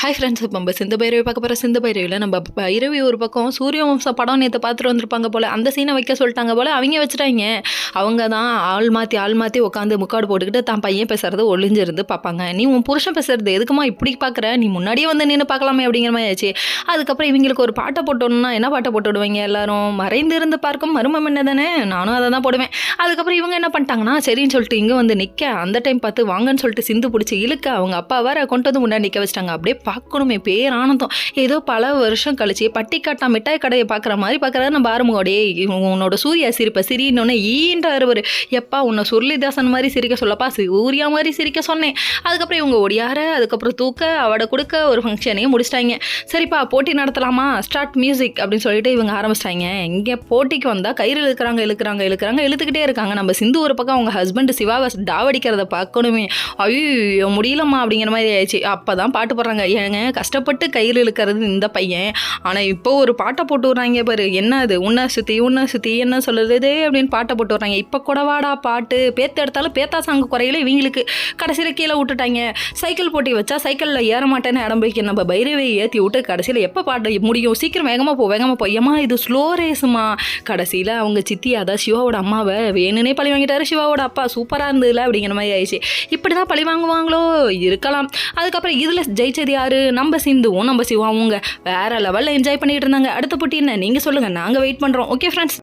Hi friends, இப்போ நம்ம சிந்து பைரவி பார்க்க போகிற சிந்து பைரவியில் நம்ம பைரவி ஒரு பக்கம் சூரியவம்சம் படம் நேற்று பார்த்துட்டு வந்திருப்பாங்க போல், அந்த சீனை வைக்க சொல்லிட்டாங்க போல். அவங்க வச்சுட்டாங்க. அவங்க தான் ஆள் மாற்றி உட்காந்து முக்காடு போட்டுக்கிட்டு தான் பையன் பேசுறது ஒளிஞ்சிருந்து பார்ப்பாங்க. நீ உன் புருஷன் பேசுறது எதுக்குமா இப்படி பார்க்குற, நீ முன்னாடியே வந்து நின்று பார்க்கலாமே அப்படிங்கிற மாதிரி ஆச்சு. அதுக்கப்புறம் இவங்களுக்கு ஒரு பாட்டை போட்டோன்னா என்ன பாட்டை போட்டு விடுவாங்க எல்லாரும், மறைந்து இருந்து பார்க்கும் மர்மம் என்ன தானே, நானும் அதை தான் போடுவேன். அதுக்கப்புறம் இவங்க என்ன பண்ணிட்டாங்கன்னா சரின்னு சொல்லிட்டு இங்கே வந்து நிற்க, அந்த டைம் பார்த்து வாங்கன்னு சொல்லிட்டு சிந்து பிடிச்சி இழுக்க அவங்க அப்பா வேற கொண்டு வந்து முன்னாடி நிற்க வச்சிட்டாங்க. அப்படியே பார்க்கணுமே பேர் ஆனந்தம். ஏதோ பல வருஷம் கழிச்சு பட்டிக்காட்டா மிட்டாய் கடையை பார்க்குற மாதிரி பார்க்குறாரு நம்ம ஆறுமுகோடே. உன்னோட சூர்யா சிரிப்பை சிரின்னு ஈன்றாரு ஒரு, எப்பா உன்னை சுருளிதாசன் மாதிரி சிரிக்க சொல்லப்பா, சூர்யா மாதிரி சிரிக்க சொன்னேன். அதுக்கப்புறம் இவங்க ஒடியார, அதுக்கப்புறம் தூக்க அவடை கொடுக்க ஒரு ஃபங்க்ஷனையும் முடிச்சிட்டாங்க. சரிப்பா போட்டி நடத்தலாமா, ஸ்டார்ட் மியூசிக் அப்படின்னு சொல்லிட்டு இவங்க ஆரம்பிச்சிட்டாங்க. இங்கே போட்டிக்கு வந்தால் கயிறு இழுத்துக்கிட்டே இருக்காங்க. நம்ம சிந்து ஒரு பக்கம் அவங்க ஹஸ்பண்ட் சிவாவை டாவடிக்கிறத பார்க்கணுமே, ஐயோ முடியலம்மா அப்படிங்கிற மாதிரி ஆயிடுச்சு. அப்போ தான் பாட்டு போடுறாங்க. ஏங்க கஷ்டப்பட்டு கயிறு இழுக்கிறது இந்த பையன், ஆனால் இப்போ ஒரு பாட்டை போட்டு விட்றாங்க பாரு, என்ன அது உன்னை சுற்றி என்ன சொல்லுறது அப்படின்னு பாட்டை போட்டு விட்றாங்க. இப்போ கூடவாடா பாட்டு பேத்த எடுத்தாலும் பேத்தா சாங்கு குறையில இவங்களுக்கு கடைசியில் கீழே விட்டுட்டாங்க. சைக்கிள் போட்டி வச்சா சைக்கிளில் ஏற மாட்டேன்னு இடம்பைக்கு நம்ம பைரவை ஏற்றி விட்டு கடைசியில் எப்போ பாட்டு முடியும், சீக்கிரம் வேகமாக போ ஏமா இது ஸ்லோ ரேஸுமா. கடைசியில் அவங்க சித்தி, அதான் சிவாவோட அம்மாவை வேணுனே பழி வாங்கிட்டாரு சிவாவோட அப்பா, சூப்பராக இருந்ததுல அப்படிங்கிற மாதிரி ஆயிடுச்சு. இப்படி தான் பழி வாங்குவாங்களோ இருக்கலாம். அதுக்கப்புறம் இதில் ஜெயிச்சது யாரு, நம்ம சிந்துவும் நம்ம சிவாவுங்க வேற லெவலில் என்ஜாய் பண்ணிட்டு இருந்தாங்க. அடுத்த போட்டி என்ன நீங்கள் சொல்லுங்கள், நாங்கள் வெயிட் பண்ணுறோம். Okay friends.